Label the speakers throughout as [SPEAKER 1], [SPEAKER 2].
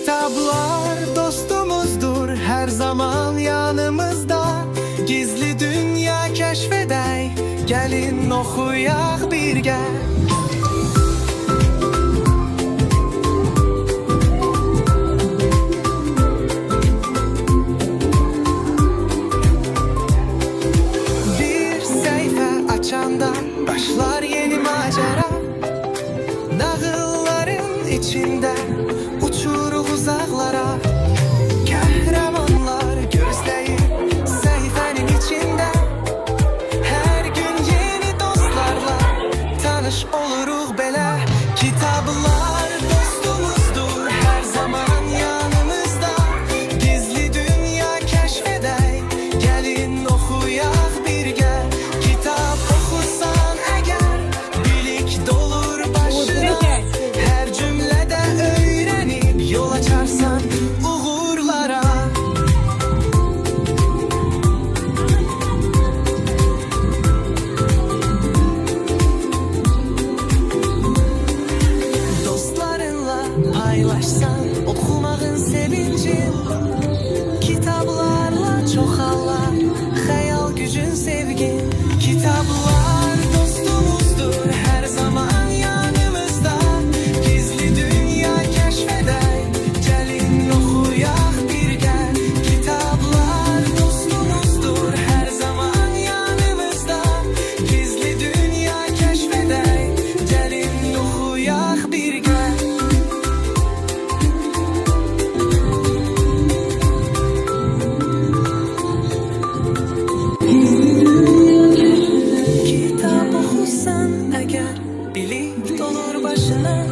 [SPEAKER 1] Kitaplar dostumuzdur, her zaman yanımızda. Gizli dünya keşfedey, gelin okuyak birge. Bir sayfa açanda başlar yeni macera. Nağılların içinde uçuruk uzaklara. Kahramanlar gözleyip sayfanın içinde. Her gün yeni dostlarla tanış oluruk bele. Kitaplar dostumuzdur, her zaman yanımızda. Gizli dünya keşfedey, gelin okuyak birge. Kitap okursan eğer, bilik dolur başına. Her cümlede öğrenip yol açarsan uğurlara. Dostlarınla paylaşsan okumağın sevincin. Kitaplarla çoxallar hayal gücün, sevgin. Kitaplar dostumuzdur, her zaman yanımızda. Gizli dünya keşfedey, gelin okuyak birge. Kitaplar dostumuzdur, her zaman yanımızda. Gizli dünya keşfedey, gelin okuyak birge. Kitap okursan eğer, bilik dolur başına.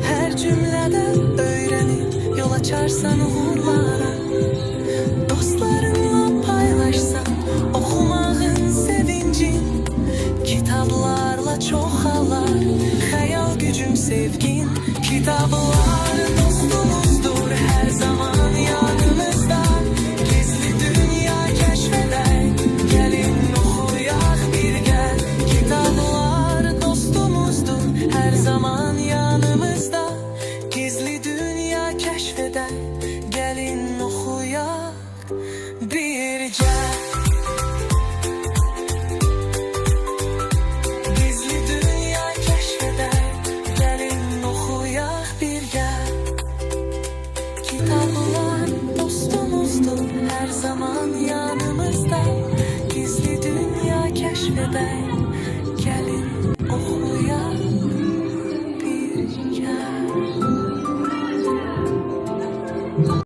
[SPEAKER 1] Her cümlede öğrenip yol açarsan uğurlara. Dostlarınla paylaşsan okumağın sevincin. Kitaplarla çoxallar hayal gücün, sevgin. Kitaplar dostumuzdur, her zaman yanımızda. Gizli dünya keşfedey, gelin okuyak birge. Kitaplar dostumuzdur, her zaman yanımızda. Gizli dünya keşfedey, gelin okuyak birge. Gizli dünya keşfedey, gelin okuyak birge. Kitaplar dostumuzdur, her zaman yanımızda. Gizli dünya keşfedey,